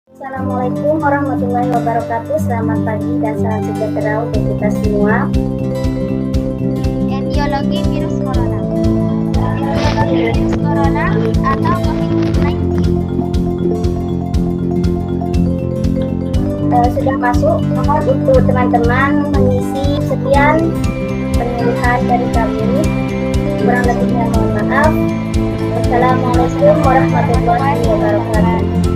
Assalamualaikum warahmatullahi wabarakatuh. Selamat pagi dan salam sejahtera untuk kita semua. Etiologi virus corona. Etiologi virus corona atau COVID-19. Sudah masuk, mohon untuk teman-teman mengisi sekian pemilihan dari kami. Kurang lebihnya mohon maaf. Wassalamualaikum warahmatullahi wabarakatuh.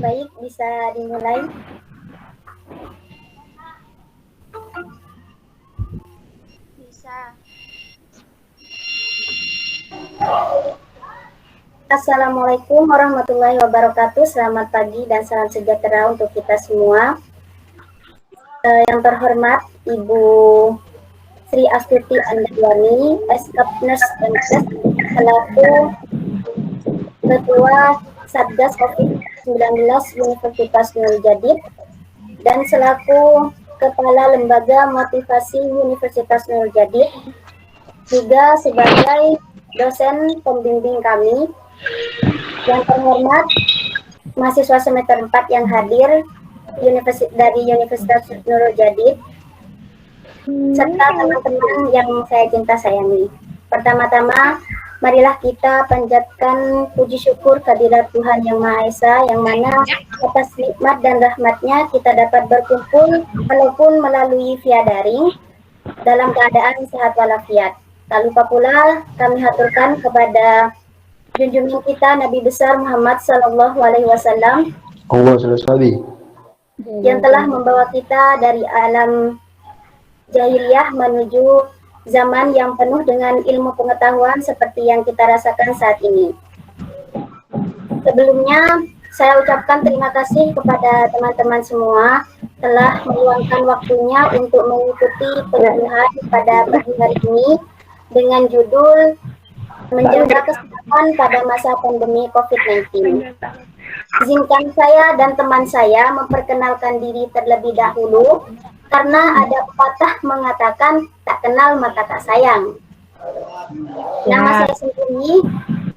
Baik, bisa dimulai. Bisa. Assalamualaikum warahmatullahi wabarakatuh. Selamat pagi dan salam sejahtera untuk kita semua. Yang terhormat Ibu Sri Astuti Andriani, Eskapnes MKes, selaku Ketua Satgas COVID-19 Universitas Nurul Jadid, dan selaku Kepala Lembaga Motivasi Universitas Nurul Jadid, juga sebagai dosen pembimbing kami. Yang terhormat mahasiswa semester 4 yang hadir dari Universitas Nurul Jadid, serta teman-teman yang saya cinta sayangi. Pertama-tama, marilah kita panjatkan puji syukur kehadirat Tuhan Yang Maha Esa, yang mana atas nikmat dan rahmatnya kita dapat berkumpul walaupun melalui via daring dalam keadaan sehat walafiat. Tak lupa pula kami haturkan kepada junjungan kita Nabi besar Muhammad Sallallahu Alaihi Wasallam yang telah membawa kita dari alam jahiliyah menuju zaman yang penuh dengan ilmu pengetahuan seperti yang kita rasakan saat ini. Sebelumnya, saya ucapkan terima kasih kepada teman-teman semua telah meluangkan waktunya untuk mengikuti penyuluhan pada pagi hari ini dengan judul Menjaga Kesehatan pada Masa Pandemi COVID-19. Izinkan saya dan teman saya memperkenalkan diri terlebih dahulu, karena ada pepatah mengatakan tak kenal maka tak sayang. Nama saya sendiri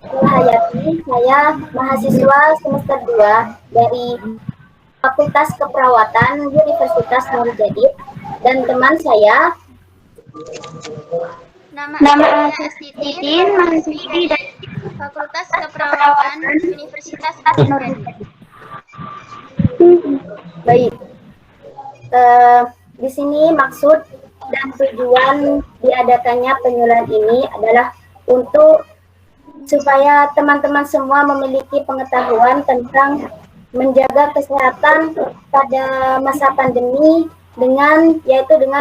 Hayati, saya mahasiswa semester 2 dari Fakultas Keperawatan Universitas Nurul Jadid, dan teman saya Nama saya Astitin, mahasiswi dari Fakultas Keperawatan Universitas Nurul Jadid. Baik. Di sini maksud dan tujuan diadakannya penyuluhan ini adalah untuk supaya teman-teman semua memiliki pengetahuan tentang menjaga kesehatan pada masa pandemi dengan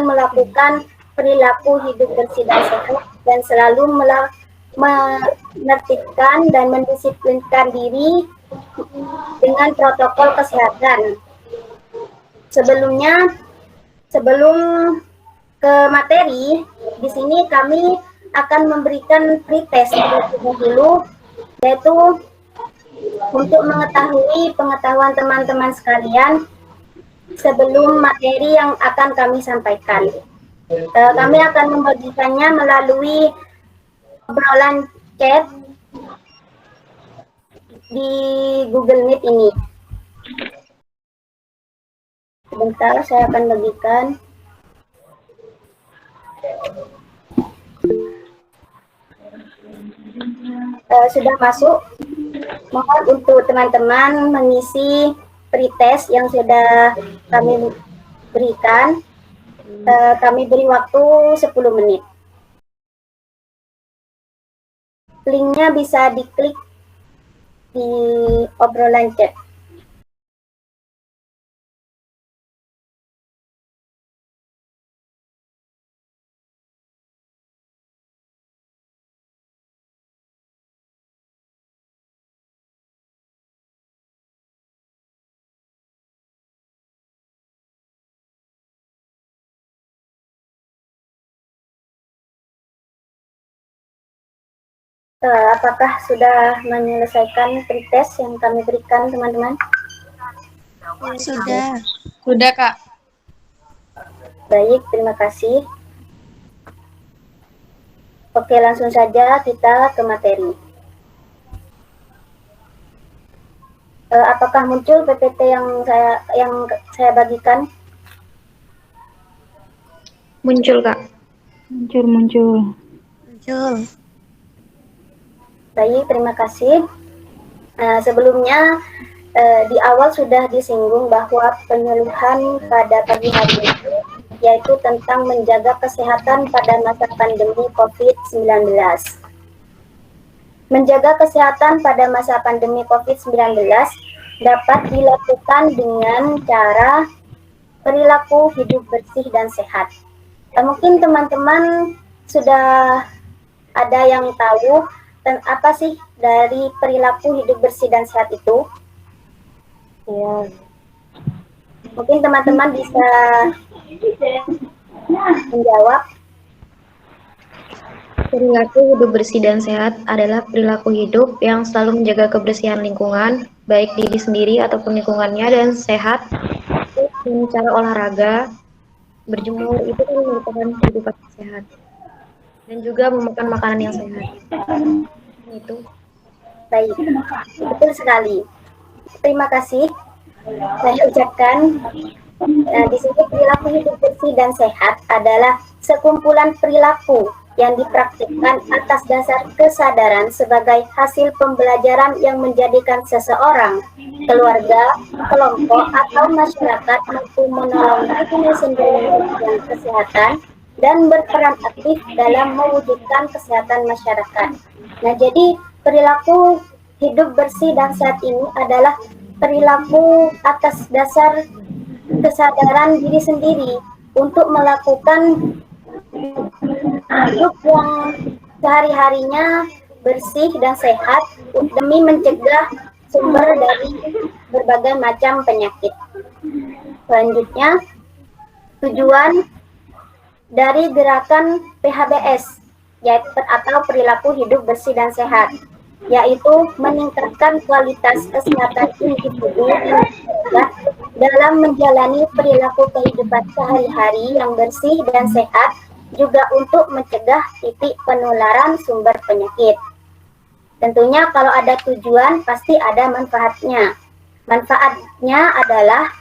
melakukan perilaku hidup bersih dan sehat, dan selalu menertibkan dan mendisiplinkan diri dengan protokol kesehatan. Sebelum ke materi, di sini kami akan memberikan pretest dulu, yaitu untuk mengetahui pengetahuan teman-teman sekalian sebelum materi yang akan kami sampaikan. Kami akan membagikannya melalui obrolan chat di Google Meet ini. Sebentar, saya akan bagikan. Sudah masuk. Mohon untuk teman-teman mengisi pretest yang sudah kami berikan. Kami beri waktu 10 menit. Linknya bisa diklik di obrolan chat. Apakah sudah menyelesaikan pretest yang kami berikan, teman-teman? Sudah. Sudah, Kak. Baik, terima kasih. Oke, langsung saja kita ke materi. Apakah muncul PPT yang saya bagikan? Muncul, Kak. Muncul. Baik, terima kasih. Sebelumnya di awal sudah disinggung bahwa penyuluhan pada pagi hari ini yaitu tentang menjaga kesehatan pada masa pandemi COVID-19. Menjaga kesehatan pada masa pandemi COVID-19 dapat dilakukan dengan cara perilaku hidup bersih dan sehat. Mungkin teman-teman sudah ada yang tahu apa sih dari perilaku hidup bersih dan sehat itu? Ya. Mungkin teman-teman bisa menjawab. Perilaku hidup bersih dan sehat adalah perilaku hidup yang selalu menjaga kebersihan lingkungan, baik diri sendiri ataupun lingkungannya, dan sehat dengan cara olahraga, berjemur, itu kan merupakan kehidupan sehat. Dan juga memakan makanan yang sehat. Itu. Baik, betul sekali. Terima kasih. Saya ucapkan, di sini perilaku hidup bersih dan sehat adalah sekumpulan perilaku yang dipraktikkan atas dasar kesadaran sebagai hasil pembelajaran yang menjadikan seseorang, keluarga, kelompok, atau masyarakat mampu menolong dirinya sendiri dengan kesehatan dan berperan aktif dalam mewujudkan kesehatan masyarakat. Nah, jadi perilaku hidup bersih dan sehat ini adalah perilaku atas dasar kesadaran diri sendiri untuk melakukan hidup yang sehari-harinya bersih dan sehat demi mencegah sumber dari berbagai macam penyakit. Selanjutnya, tujuan dari gerakan PHBS yaitu atau perilaku hidup bersih dan sehat, yaitu meningkatkan kualitas kesehatan individu dalam menjalani perilaku kehidupan sehari-hari yang bersih dan sehat, juga untuk mencegah titik penularan sumber penyakit. Tentunya kalau ada tujuan pasti ada manfaatnya. Manfaatnya adalah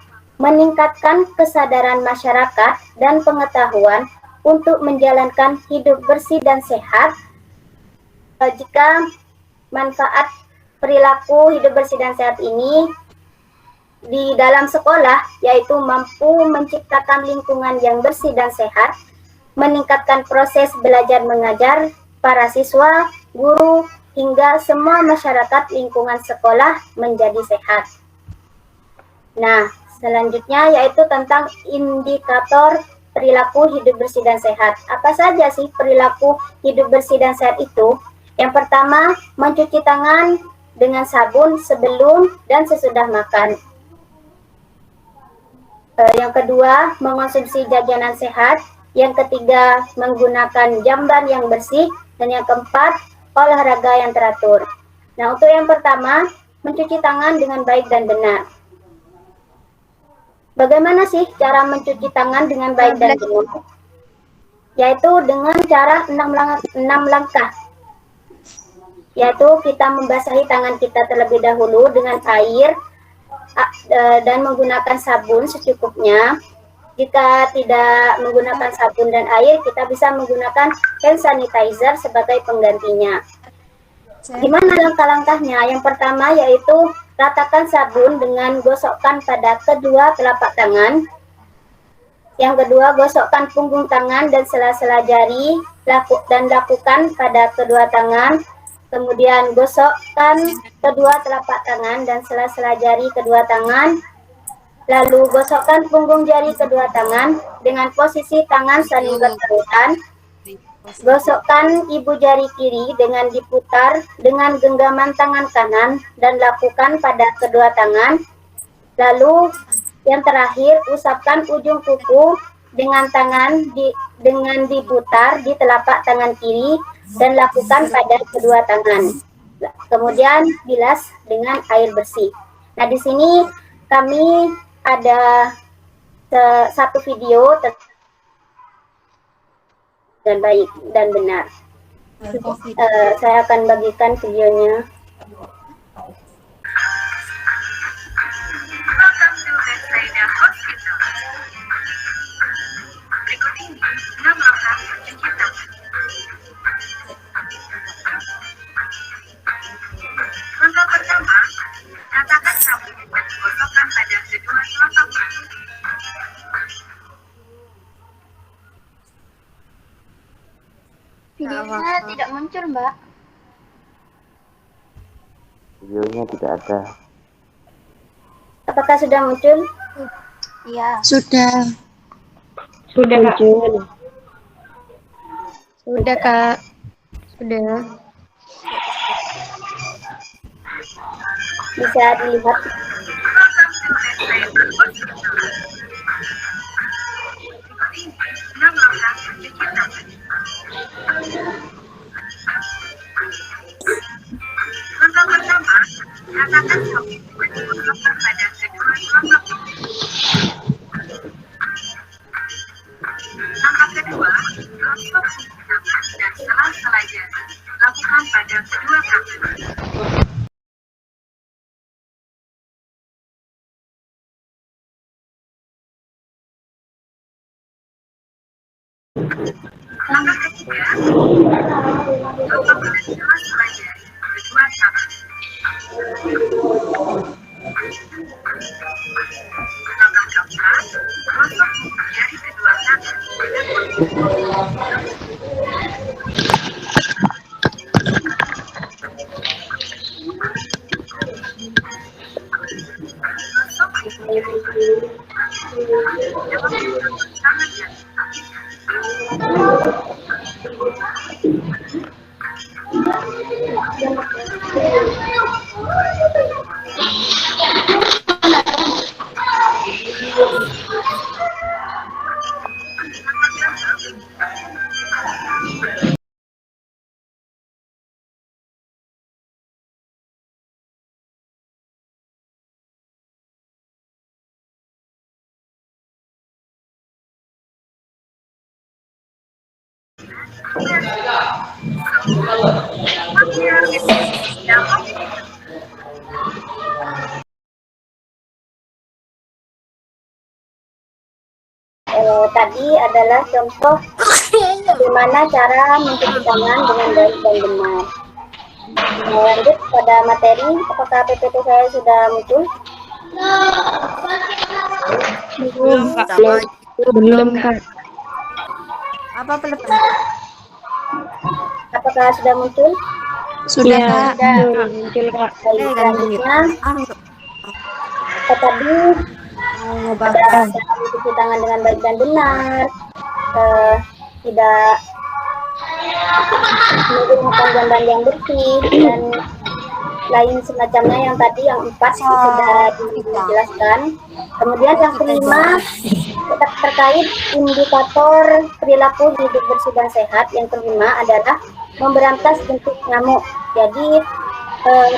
meningkatkan kesadaran masyarakat dan pengetahuan untuk menjalankan hidup bersih dan sehat. Jika manfaat perilaku hidup bersih dan sehat ini di dalam sekolah, yaitu mampu menciptakan lingkungan yang bersih dan sehat, meningkatkan proses belajar mengajar para siswa, guru, hingga semua masyarakat lingkungan sekolah menjadi sehat. Nah, selanjutnya yaitu tentang indikator perilaku hidup bersih dan sehat. Apa saja sih perilaku hidup bersih dan sehat itu? Yang pertama, mencuci tangan dengan sabun sebelum dan sesudah makan. Yang kedua, mengonsumsi jajanan sehat. Yang ketiga, menggunakan jamban yang bersih. Dan yang keempat, olahraga yang teratur. Nah, untuk yang pertama, mencuci tangan dengan baik dan benar. Bagaimana sih cara mencuci tangan dengan baik dan benar? Yaitu dengan cara 6 langkah. Yaitu kita membasahi tangan kita terlebih dahulu dengan air dan menggunakan sabun secukupnya. Jika tidak menggunakan sabun dan air, kita bisa menggunakan hand sanitizer sebagai penggantinya. Gimana langkah-langkahnya? Yang pertama yaitu ratakan sabun dengan gosokkan pada kedua telapak tangan. Yang kedua, gosokkan punggung tangan dan sela-sela jari dan lakukan pada kedua tangan. Kemudian gosokkan kedua telapak tangan dan sela-sela jari kedua tangan. Lalu gosokkan punggung jari kedua tangan dengan posisi tangan saling bertepatan. Gosokkan ibu jari kiri dengan diputar dengan genggaman tangan kanan dan lakukan pada kedua tangan. Lalu yang terakhir, usapkan ujung kuku dengan tangan dengan diputar di telapak tangan kiri dan lakukan pada kedua tangan. Kemudian bilas dengan air bersih. Nah, di sini kami ada satu video dan baik dan benar. Saya akan bagikan videonya. Langkah pertama, ratakan sabun dan gosokkan pada kedua telapak tangan. Videonya tidak muncul, Mbak. Videonya tidak ada. Apakah sudah muncul? Iya. Sudah. Sudah, Kak. Muncul. Sudah, Kak. Sudah. Bisa dilihat. Langkah pertama, ratakan sabun dan gosokkan pada kedua telapak tangan. Langkah kedua, gosok punggung tangan dan sela-sela jari. Lakukan pada kedua tangan. Langkah ketiga, gosok dan sela-sela jari kedua tangan. Langkah keempat, gosok punggung jari kedua tangan dengan posisi gosok punggung jari dalam menggunakan tangan dan Tadi adalah contoh bagaimana cara mencuci tangan dengan baik dan benar. Lanjut pada materi, apakah PPT saya sudah muncul? Belum, Kak. Apa belum? Apakah sudah muncul? Sudah, Iya, Kak. muncul, Kak. Baik, selanjutnya tadi Ngubah. ada cara mencuci tangan dengan baik dan benar, tidak menggunakan jamban yang bersih dan lain semacamnya yang tadi yang 4 sudah dijelaskan. Kemudian yang kelima terkait indikator perilaku hidup bersih dan sehat, yang kelima adalah memberantas bentuk nyamuk. Jadi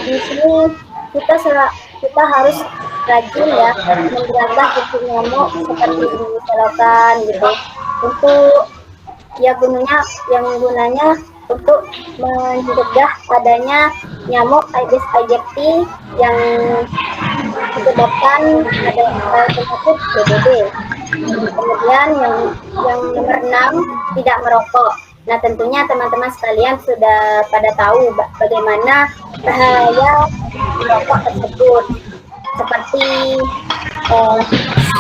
di sini kita kita harus rajin ya menjaga kutu nyamuk seperti di selokan gitu. Untuk gunanya untuk mencegah adanya nyamuk Aedes aegypti yang menyebabkan ada penyakit DBD. Kemudian yang nomor 6, tidak merokok. Nah, tentunya teman-teman sekalian sudah pada tahu bagaimana bahaya merokok tersebut, seperti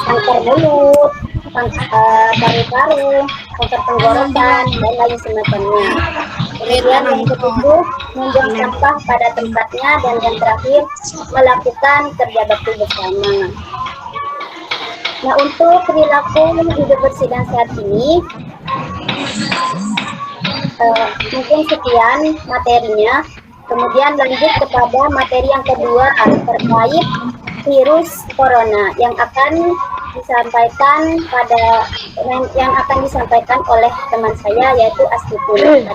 kanker mulut, paru-paru, kanker tenggorokan, dan lain semacamnya. Kemudian yang ketujuh, membuang sampah pada tempatnya, dan yang terakhir, melakukan kerja bakti bersama. Nah, untuk perilaku hidup bersih dan sehat ini, mungkin sekian materinya. Kemudian lanjut kepada materi yang kedua terkait virus corona yang akan disampaikan oleh teman saya, yaitu Astitun.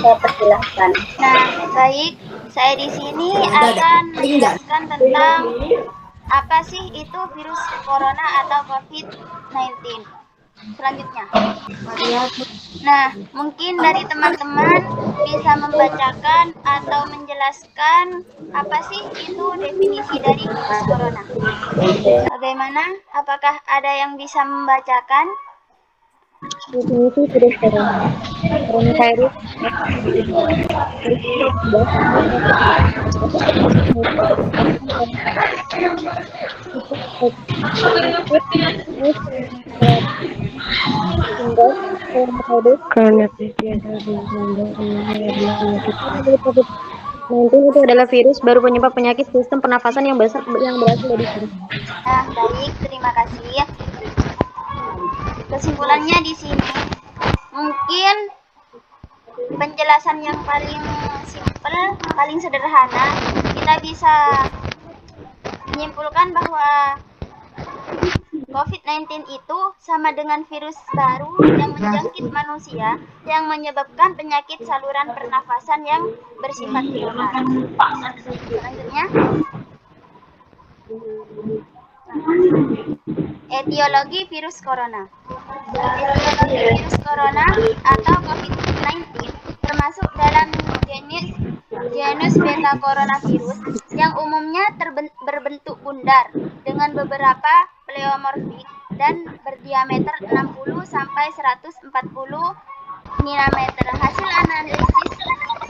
Saya persilahkan. Nah, baik, saya di sini akan menjelaskan tentang apa sih itu virus corona atau COVID-19. Selanjutnya. Nah, mungkin dari teman-teman bisa membacakan atau menjelaskan apa sih itu definisi dari virus corona. Bagaimana? Apakah ada yang bisa membacakan? Definisi virus corona. Coronavirus COVID-19 itu adalah virus baru penyebab penyakit sistem pernafasan yang berasal dari virus. Nah, baik, terima kasih. Kesimpulannya di sini, mungkin penjelasan yang paling simpel, paling sederhana, kita bisa menyimpulkan bahwa COVID-19 itu sama dengan virus baru yang menjangkit manusia yang menyebabkan penyakit saluran pernafasan yang bersifat menular. Selanjutnya, etiologi virus corona. Etiologi virus corona atau COVID-19 termasuk dalam genus beta coronavirus yang umumnya berbentuk bundar dengan beberapa pleomorfik dan berdiameter 60 sampai 140 mm. Hasil analisis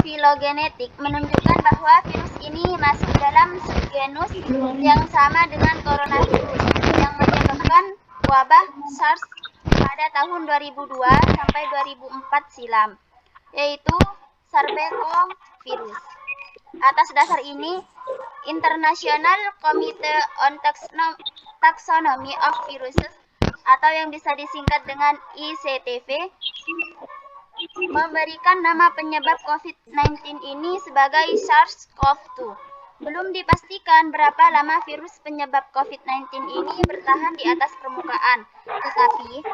filogenetik menunjukkan bahwa virus ini masuk dalam subgenus yang sama dengan coronavirus yang menyebabkan wabah SARS pada tahun 2002 sampai 2004 silam, yaitu Sarbecovirus. Atas dasar ini, International Committee on Taxonomy of Viruses atau yang bisa disingkat dengan ICTV memberikan nama penyebab COVID-19 ini sebagai SARS-CoV-2. Belum dipastikan berapa lama virus penyebab COVID-19 ini bertahan di atas permukaan, tetapi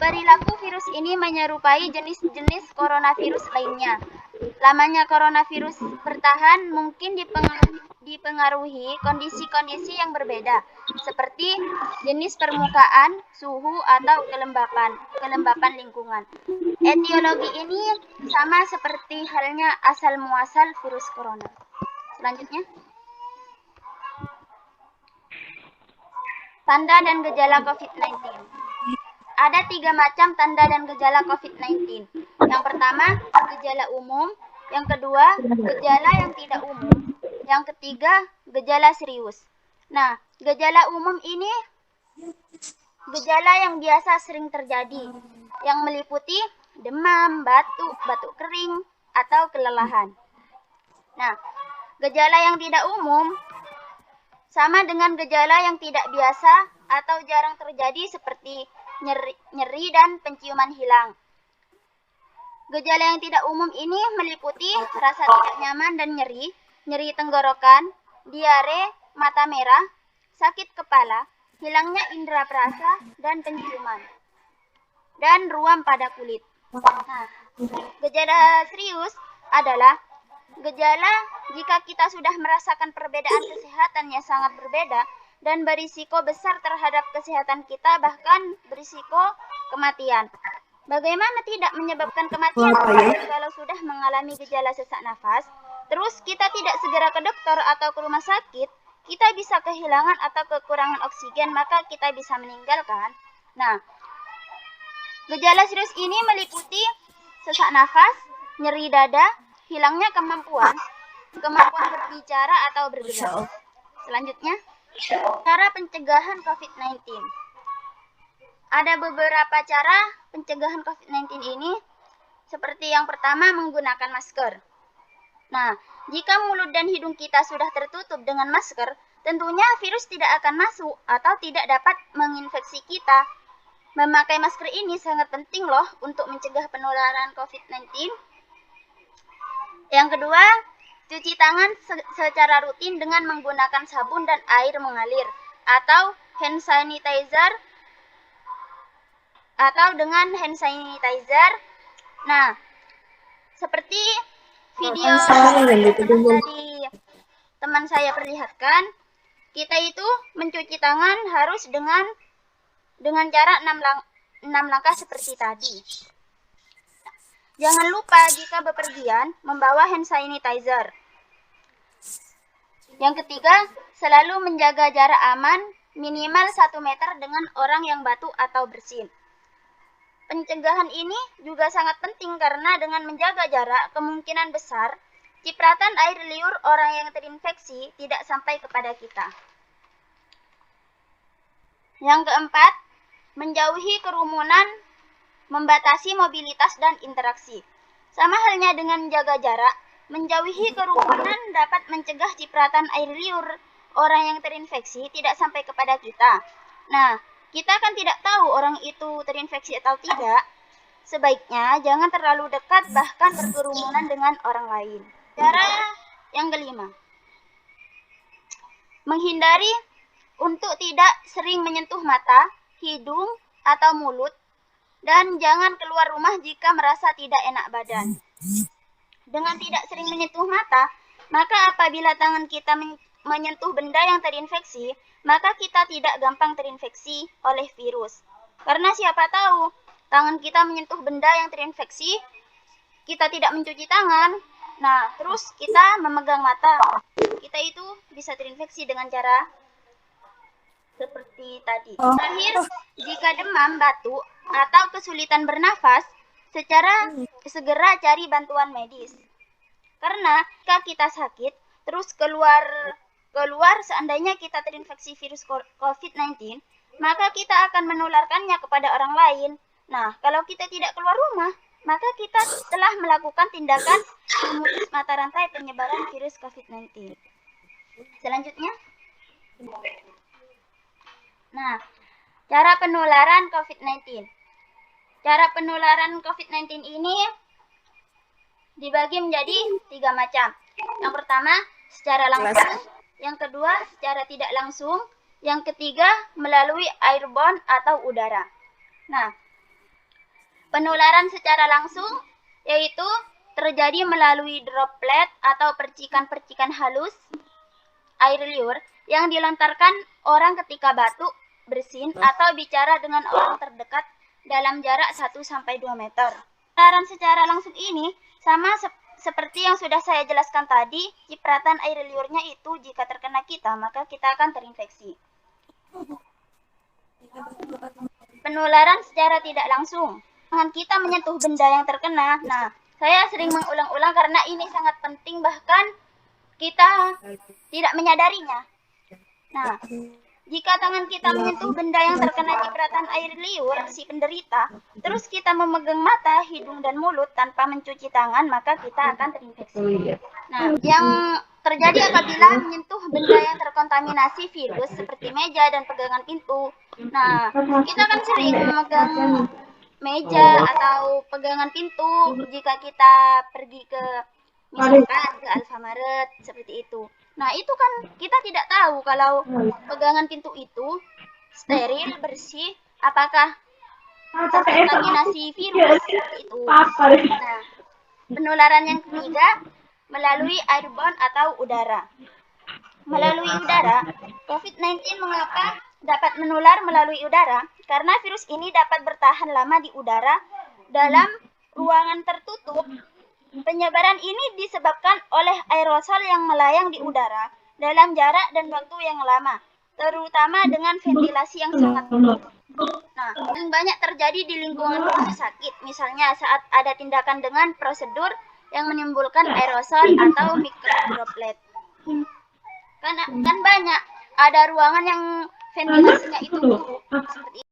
perilaku virus ini menyerupai jenis-jenis coronavirus lainnya. Lamanya coronavirus bertahan mungkin dipengaruhi kondisi-kondisi yang berbeda, seperti jenis permukaan, suhu, atau kelembapan lingkungan. Etiologi ini sama seperti halnya asal-muasal virus corona. Selanjutnya, tanda dan gejala COVID-19. Ada 3 macam tanda dan gejala COVID-19. Yang pertama, gejala umum. Yang kedua, gejala yang tidak umum. Yang ketiga, gejala serius. Nah, gejala umum ini gejala yang biasa sering terjadi, yang meliputi demam, batuk kering, atau kelelahan. Nah, gejala yang tidak umum sama dengan gejala yang tidak biasa atau jarang terjadi seperti nyeri dan penciuman hilang. Gejala yang tidak umum ini meliputi rasa tidak nyaman dan nyeri tenggorokan, diare, mata merah, sakit kepala, hilangnya indera perasa dan penciuman, dan ruam pada kulit. Nah, gejala serius adalah Gejala jika kita sudah merasakan perbedaan kesehatan yang sangat berbeda dan berisiko besar terhadap kesehatan kita, bahkan berisiko kematian. Bagaimana tidak menyebabkan kematian kalau sudah mengalami gejala sesak nafas, terus kita tidak segera ke dokter atau ke rumah sakit, kita bisa kehilangan atau kekurangan oksigen, maka kita bisa meninggalkan. Nah, gejala serius ini meliputi sesak nafas, nyeri dada, hilangnya kemampuan berbicara atau bergerak. Selanjutnya, cara pencegahan COVID-19. Ada beberapa cara pencegahan COVID-19 ini, seperti yang pertama menggunakan masker. Nah, jika mulut dan hidung kita sudah tertutup dengan masker, tentunya virus tidak akan masuk atau tidak dapat menginfeksi kita. Memakai masker ini sangat penting loh untuk mencegah penularan COVID-19. Yang kedua, cuci tangan secara rutin dengan menggunakan sabun dan air mengalir atau hand sanitizer Nah, seperti video yang tadi teman saya perlihatkan, kita itu mencuci tangan harus dengan jarak 6 langkah seperti tadi. Jangan lupa jika bepergian membawa hand sanitizer. Yang ketiga, selalu menjaga jarak aman minimal 1 meter dengan orang yang batuk atau bersin. Pencegahan ini juga sangat penting karena dengan menjaga jarak, kemungkinan besar cipratan air liur orang yang terinfeksi tidak sampai kepada kita. Yang keempat, menjauhi kerumunan, membatasi mobilitas dan interaksi. Sama halnya dengan menjaga jarak, menjauhi kerumunan dapat mencegah cipratan air liur orang yang terinfeksi tidak sampai kepada kita. Nah, kita kan tidak tahu orang itu terinfeksi atau tidak. Sebaiknya jangan terlalu dekat bahkan berkerumunan dengan orang lain. Cara yang kelima, menghindari untuk tidak sering menyentuh mata, hidung, atau mulut, dan jangan keluar rumah jika merasa tidak enak badan. Dengan tidak sering menyentuh mata, maka apabila tangan kita menyentuh benda yang terinfeksi, maka kita tidak gampang terinfeksi oleh virus. Karena siapa tahu, tangan kita menyentuh benda yang terinfeksi, kita tidak mencuci tangan, nah terus kita memegang mata, kita itu bisa terinfeksi dengan cara seperti tadi. Terakhir, jika demam, batuk, atau kesulitan bernafas, segera cari bantuan medis. Karena jika kita sakit, terus keluar seandainya kita terinfeksi virus COVID-19, maka kita akan menularkannya kepada orang lain. Nah, kalau kita tidak keluar rumah, maka kita telah melakukan tindakan memutus mata rantai penyebaran virus COVID-19. Selanjutnya, nah, cara penularan COVID-19. Cara penularan COVID-19 ini dibagi menjadi 3 macam. Yang pertama, secara langsung. Yang kedua, secara tidak langsung. Yang ketiga, melalui airborne atau udara. Nah, penularan secara langsung yaitu terjadi melalui droplet atau percikan-percikan halus air liur yang dilontarkan orang ketika batuk, bersin, atau bicara dengan orang terdekat dalam jarak 1-2 meter. Penularan secara langsung ini sama seperti yang sudah saya jelaskan tadi, cipratan air liurnya itu jika terkena kita, maka kita akan terinfeksi. Penularan secara tidak langsung. Tangan kita menyentuh benda yang terkena. Nah, saya sering mengulang-ulang karena ini sangat penting, bahkan kita tidak menyadarinya. Nah, jika tangan kita menyentuh benda yang terkena cipratan air liur si penderita, terus kita memegang mata, hidung, dan mulut tanpa mencuci tangan, maka kita akan terinfeksi. Nah, yang terjadi apabila menyentuh benda yang terkontaminasi virus seperti meja dan pegangan pintu. Nah, kita kan sering memegang meja atau pegangan pintu jika kita pergi ke misalkan ke Alfamaret seperti itu. Nah, itu kan kita tidak tahu kalau pegangan pintu itu steril, bersih, apakah terkontaminasi virus itu. Nah, penularan yang ketiga melalui airborne atau udara. Melalui udara, COVID-19 mengapa dapat menular melalui udara? Karena virus ini dapat bertahan lama di udara dalam ruangan tertutup. Penyebaran ini disebabkan oleh aerosol yang melayang di udara dalam jarak dan waktu yang lama, terutama dengan ventilasi yang sangat buruk. Nah, yang banyak terjadi di lingkungan rumah sakit, misalnya saat ada tindakan dengan prosedur yang menimbulkan aerosol atau mikrodroplet. Kan banyak ada ruangan yang ventilasinya itu buruk seperti itu.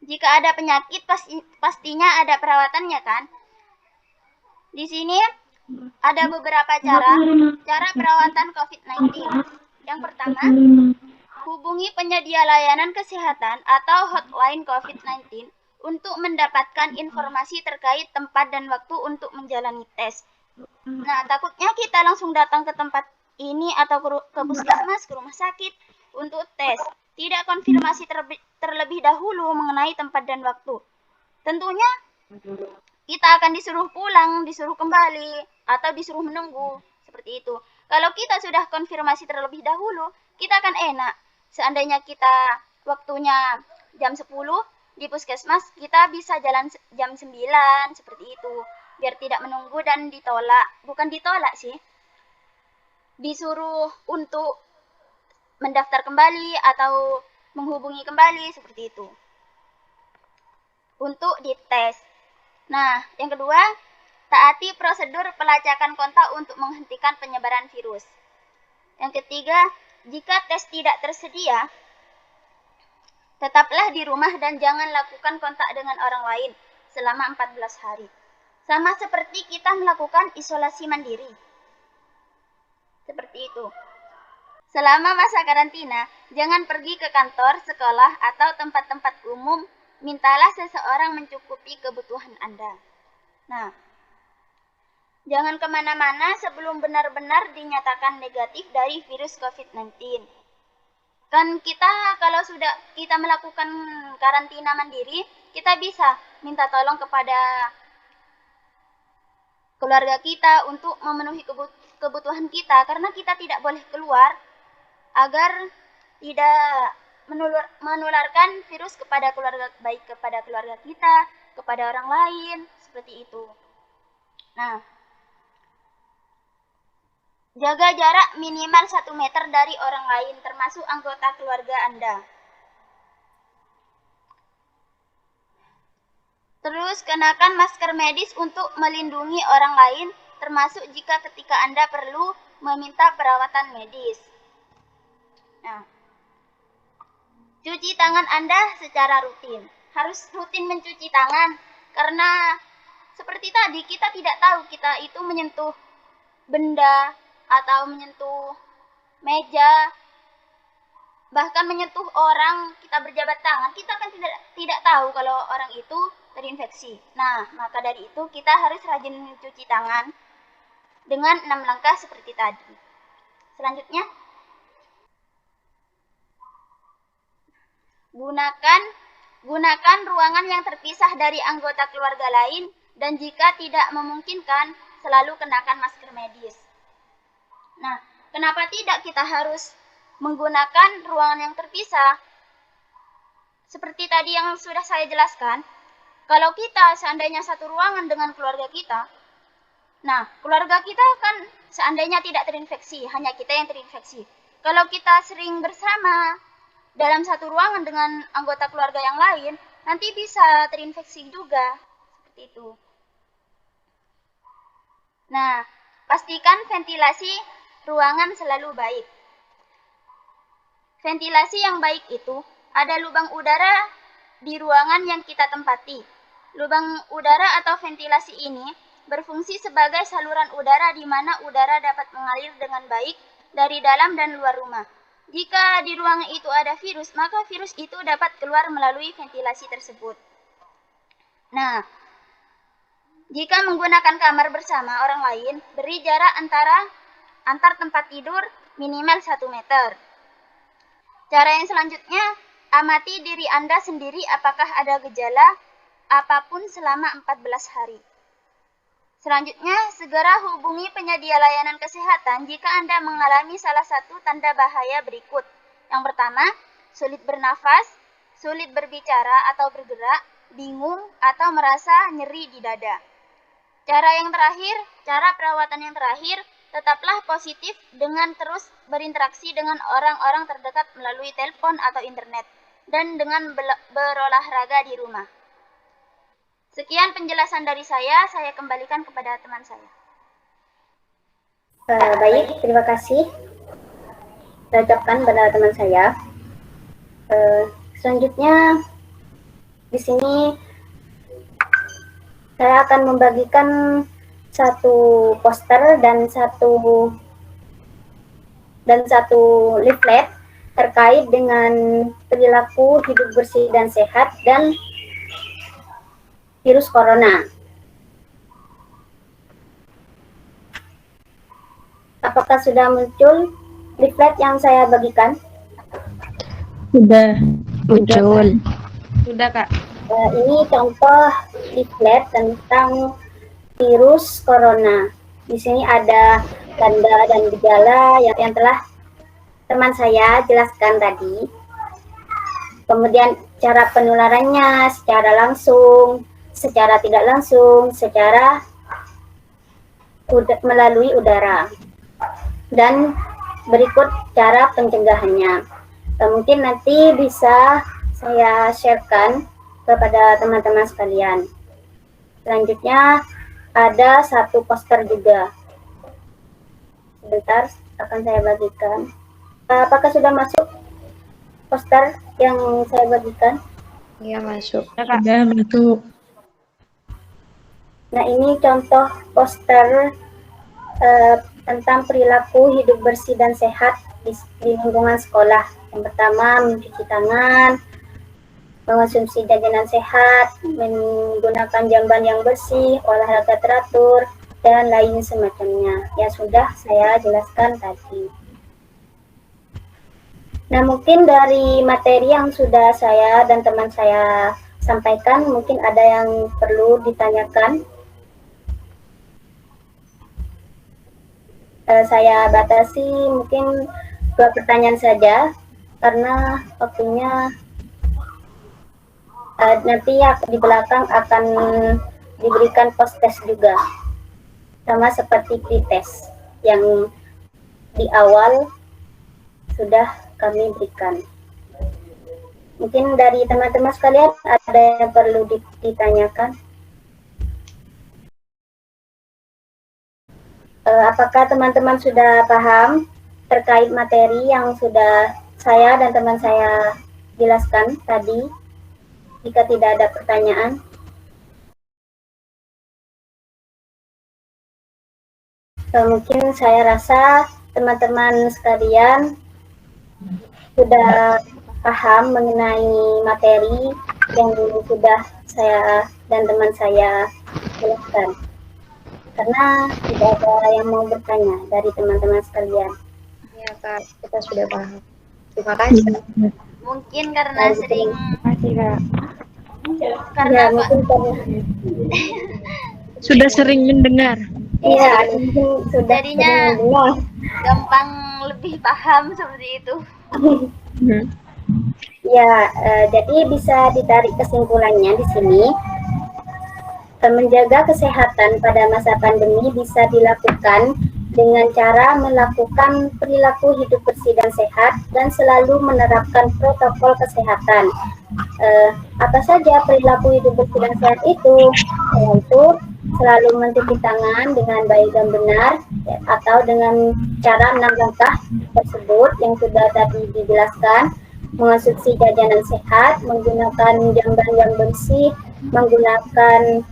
Jika ada penyakit pastinya ada perawatannya kan. Di sini ada beberapa cara perawatan COVID-19. Yang pertama, hubungi penyedia layanan kesehatan atau hotline COVID-19 untuk mendapatkan informasi terkait tempat dan waktu untuk menjalani tes. Nah, takutnya kita langsung datang ke tempat ini atau ke puskesmas, ke rumah sakit untuk tes. Tidak konfirmasi terlebih dahulu mengenai tempat dan waktu. Tentunya kita akan disuruh pulang, disuruh kembali, atau disuruh menunggu. Seperti itu. Kalau kita sudah konfirmasi terlebih dahulu, kita akan enak. Seandainya kita waktunya jam 10 di puskesmas, kita bisa jalan jam 9, seperti itu. Biar tidak menunggu dan ditolak. Bukan ditolak sih. Disuruh untuk mendaftar kembali atau menghubungi kembali, seperti itu. Untuk dites. Nah, yang kedua, taati prosedur pelacakan kontak untuk menghentikan penyebaran virus. Yang ketiga, jika tes tidak tersedia, tetaplah di rumah dan jangan lakukan kontak dengan orang lain selama 14 hari. Sama seperti kita melakukan isolasi mandiri. Seperti itu. Selama masa karantina, jangan pergi ke kantor, sekolah, atau tempat-tempat umum. Mintalah seseorang mencukupi kebutuhan Anda. Nah, jangan kemana-mana sebelum benar-benar dinyatakan negatif dari virus COVID-19. Kan kita kalau sudah kita melakukan karantina mandiri, kita bisa minta tolong kepada keluarga kita untuk memenuhi kebutuhan kita. Karena kita tidak boleh keluar agar tidak menularkan virus kepada keluarga, baik kepada keluarga kita, kepada orang lain, seperti itu. Nah, jaga jarak minimal 1 meter dari orang lain, termasuk anggota keluarga Anda. Terus, kenakan masker medis untuk melindungi orang lain, termasuk jika ketika Anda perlu meminta perawatan medis. Nah, cuci tangan Anda secara rutin. Harus rutin mencuci tangan, karena seperti tadi, kita tidak tahu kita itu menyentuh benda atau menyentuh meja, bahkan menyentuh orang, kita berjabat tangan, kita kan tidak tahu kalau orang itu terinfeksi. Nah, maka dari itu kita harus rajin mencuci tangan dengan 6 langkah seperti tadi. Selanjutnya, gunakan ruangan yang terpisah dari anggota keluarga lain, dan jika tidak memungkinkan, selalu kenakan masker medis. Nah, kenapa tidak kita harus menggunakan ruangan yang terpisah? Seperti tadi yang sudah saya jelaskan, kalau kita seandainya satu ruangan dengan keluarga kita, nah, keluarga kita kan seandainya tidak terinfeksi, hanya kita yang terinfeksi. Kalau kita sering bersama dalam satu ruangan dengan anggota keluarga yang lain, nanti bisa terinfeksi juga. Seperti itu. Nah, pastikan ventilasi ruangan selalu baik. Ventilasi yang baik itu ada lubang udara di ruangan yang kita tempati. Lubang udara atau ventilasi ini berfungsi sebagai saluran udara di mana udara dapat mengalir dengan baik dari dalam dan luar rumah. Jika di ruangan itu ada virus, maka virus itu dapat keluar melalui ventilasi tersebut. Nah, jika menggunakan kamar bersama orang lain, beri jarak antar tempat tidur minimal 1 meter. Cara yang selanjutnya Amati diri Anda sendiri apakah ada gejala apapun selama 14 hari. Selanjutnya, segera hubungi penyedia layanan kesehatan jika Anda mengalami salah satu tanda bahaya berikut. Yang pertama, sulit bernafas, sulit berbicara atau bergerak, bingung, atau merasa nyeri di dada. Cara perawatan yang terakhir, tetaplah positif dengan terus berinteraksi dengan orang-orang terdekat melalui telepon atau internet, dan dengan berolahraga di rumah. Sekian penjelasan dari saya kembalikan kepada teman saya. Baik, terima kasih. Saya ucapkan pada teman saya. Selanjutnya, di sini saya akan membagikan satu poster dan satu leaflet terkait dengan perilaku hidup bersih dan sehat dan virus corona. Apakah sudah muncul leaflet yang saya bagikan? Sudah. Muncul. Sudah, Kak. Ini contoh leaflet tentang virus corona. Di sini ada tanda dan gejala yang telah teman saya jelaskan tadi. Kemudian cara penularannya secara langsung, secara tidak langsung, secara melalui udara. Dan berikut cara pencegahannya. Mungkin nanti bisa saya sharekan kepada teman-teman sekalian. Selanjutnya ada satu poster juga. Sebentar, akan saya bagikan. Apakah sudah masuk poster yang saya bagikan? Iya, masuk. Sudah masuk. Nah, ini contoh poster tentang perilaku hidup bersih dan sehat di lingkungan sekolah. Yang pertama, mencuci tangan, mengonsumsi jajanan sehat, menggunakan jamban yang bersih, olahraga teratur, dan lain semacamnya. Ya, sudah saya jelaskan tadi. Nah, mungkin dari materi yang sudah saya dan teman saya sampaikan, mungkin ada yang perlu ditanyakan. Saya batasi mungkin 2 pertanyaan saja, karena waktunya nanti di belakang akan diberikan post-test juga, sama seperti pre-test yang di awal sudah kami berikan. Mungkin dari teman-teman sekalian ada yang perlu ditanyakan? Apakah teman-teman sudah paham terkait materi yang sudah saya dan teman saya jelaskan tadi? Jika tidak ada pertanyaan. Mungkin saya rasa teman-teman sekalian sudah paham mengenai materi yang sudah saya dan teman saya jelaskan. Karena tidak ada yang mau bertanya dari teman-teman sekalian. Iya, Kak, kita sudah paham. Terima kasih. Mungkin karena sering Ya, mungkin karena Sudah sering mendengar. iya, mungkin sudah jadinya sering mendengar. gampang lebih paham seperti itu. Ya, jadi bisa ditarik kesimpulannya di sini. Menjaga kesehatan pada masa pandemi bisa dilakukan dengan cara melakukan perilaku hidup bersih dan sehat dan selalu menerapkan protokol kesehatan. Apa saja perilaku hidup bersih dan sehat itu? Yaitu selalu mencuci tangan dengan baik dan benar, ya, atau dengan cara 6 langkah tersebut yang sudah tadi dijelaskan, mengonsumsi jajanan sehat, menggunakan jamban yang bersih, menggunakan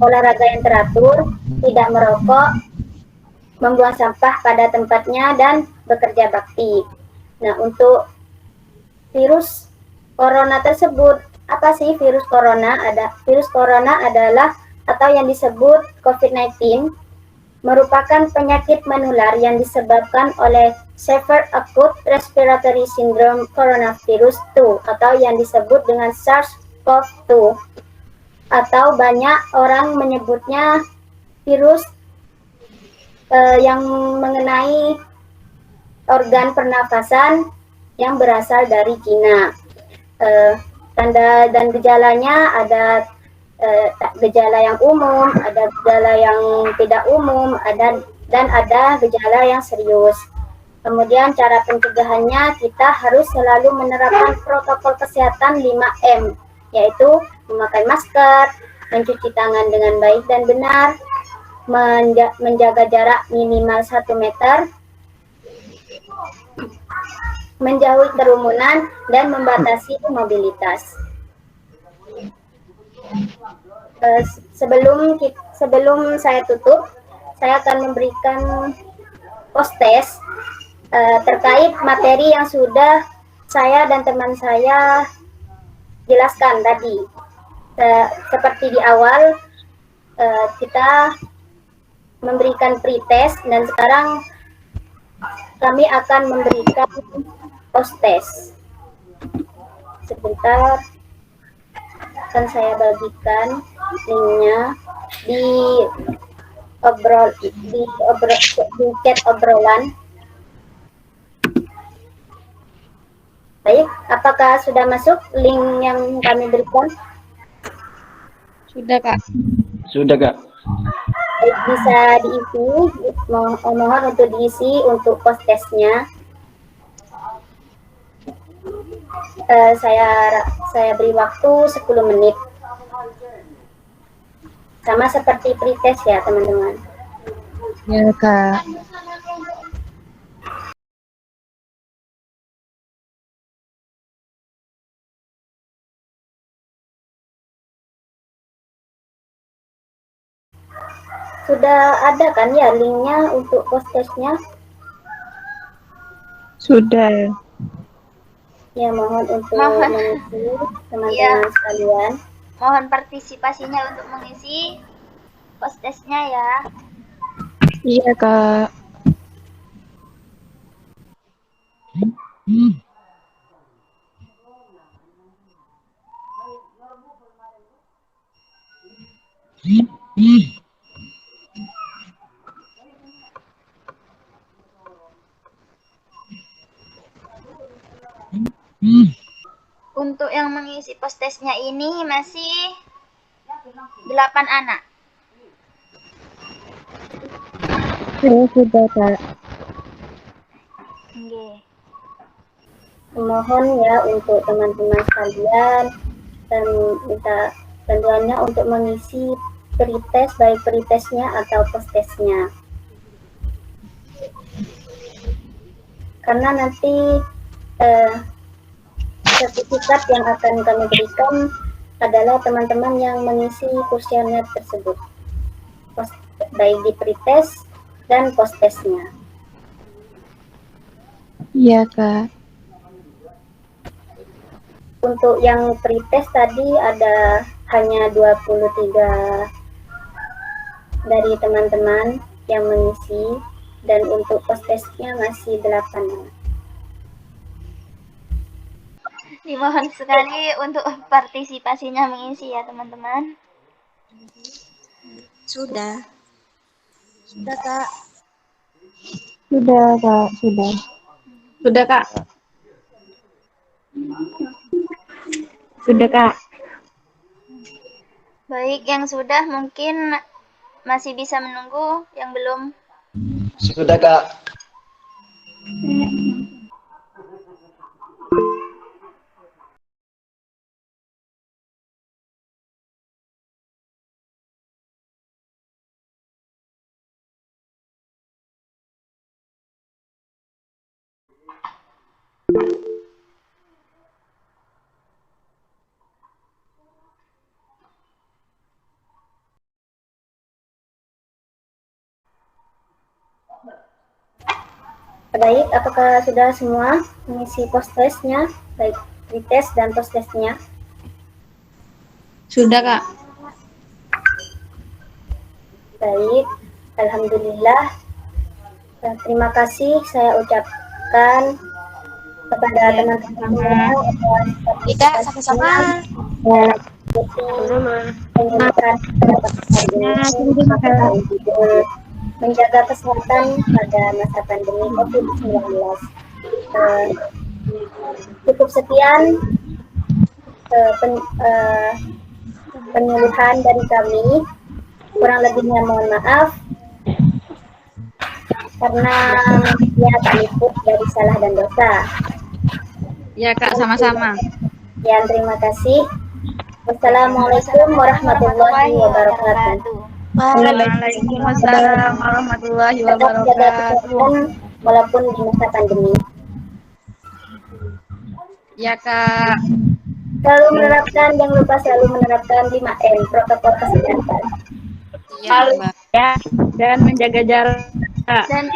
olahraga yang teratur, tidak merokok, membuang sampah pada tempatnya, dan bekerja bakti. Nah, untuk virus corona tersebut, apa sih virus corona? Virus corona adalah atau yang disebut COVID-19 merupakan penyakit menular yang disebabkan oleh Severe Acute Respiratory Syndrome Coronavirus 2 atau yang disebut dengan SARS-CoV-2 atau banyak orang menyebutnya virus yang mengenai organ pernafasan yang berasal dari Cina. Tanda dan gejalanya ada gejala yang umum, ada gejala yang tidak umum, dan ada gejala yang serius. Kemudian cara pencegahannya kita harus selalu menerapkan protokol kesehatan 5M, yaitu memakai masker, mencuci tangan dengan baik dan benar, menjaga jarak minimal 1 meter, menjauhi kerumunan, dan membatasi mobilitas. Sebelum saya tutup, saya akan memberikan post-test terkait materi yang sudah saya dan teman saya jelaskan tadi. Seperti di awal, kita memberikan pre-test dan sekarang kami akan memberikan post-test. Sebentar, akan saya bagikan linknya di chat obrolan. Baik, apakah sudah masuk link yang kami berikan? Sudah, Kak. Sudah, Kak. Baik, bisa diisi, mohon untuk diisi untuk post-testnya. Saya beri waktu 10 menit. Sama seperti pretest ya, teman-teman. Ya, Kak. Sudah ada kan ya linknya untuk post-testnya? Sudah. Ya, mohon untuk Mohon. mengisi teman-teman Iya. sekalian. Mohon partisipasinya untuk mengisi post-testnya ya. Iya, Kak. Untuk yang mengisi post-testnya ini masih 8 anak. Ya, sudah, Kak. Oke. Mohon ya untuk teman-teman sekalian dan minta bantuannya untuk mengisi pretest, baik pretestnya atau post-testnya. Karena nanti sertifikat yang akan kami berikan adalah teman-teman yang mengisi kuesioner tersebut, baik di pretest dan post-testnya. Iya, Kak. Untuk yang pretest tadi ada hanya 23 dari teman-teman yang mengisi, dan untuk post-testnya masih 8. Dimohon sekali untuk partisipasinya mengisi ya teman-teman. Sudah. Sudah, Kak. Sudah, Kak. Sudah. Sudah, Kak. Sudah, Kak. Baik, yang sudah mungkin masih bisa menunggu, yang belum. Sudah, Kak. Baik, apakah sudah semua mengisi post-testnya, baik pretest dan post-testnya? Sudah, Kak. Baik, Alhamdulillah. Terima kasih saya ucapkan kepada teman-teman semua Tidak, sama-sama. menjaga kesehatan pada masa pandemi COVID-19. Cukup sekian penyuluhan dari kami. Kurang lebihnya mohon maaf karena ya tak luput dari salah dan dosa. Ya Kak, sama-sama. Sekian, terima kasih. Wassalamualaikum warahmatullahi wabarakatuh. Waalaikumsalam warahmatullahi Tetap jaga wabarakatuh. kesehatan walaupun di masa pandemi. Ya Kak. Jangan lupa selalu menerapkan 5M, protokol kesehatan. Ya, dan menjaga jarak. Dan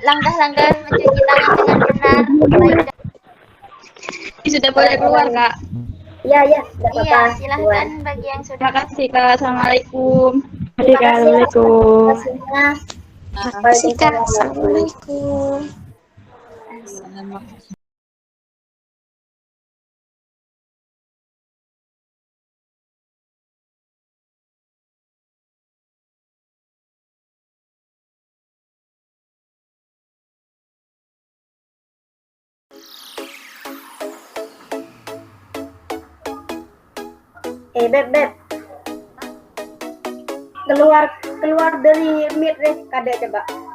langkah-langkah mencuci tangan dengan benar. Baik, Sudah boleh keluar Kak. Ya, tidak iya, apa-apa. silahkan bagi yang sudah. Terima kasih Kak. Assalamualaikum. Terima kasih atas partisipasinya. Makasih, Kak. Waalaikumsalam. Assalamualaikum. Beb. Keluar dari meet deh, kade coba.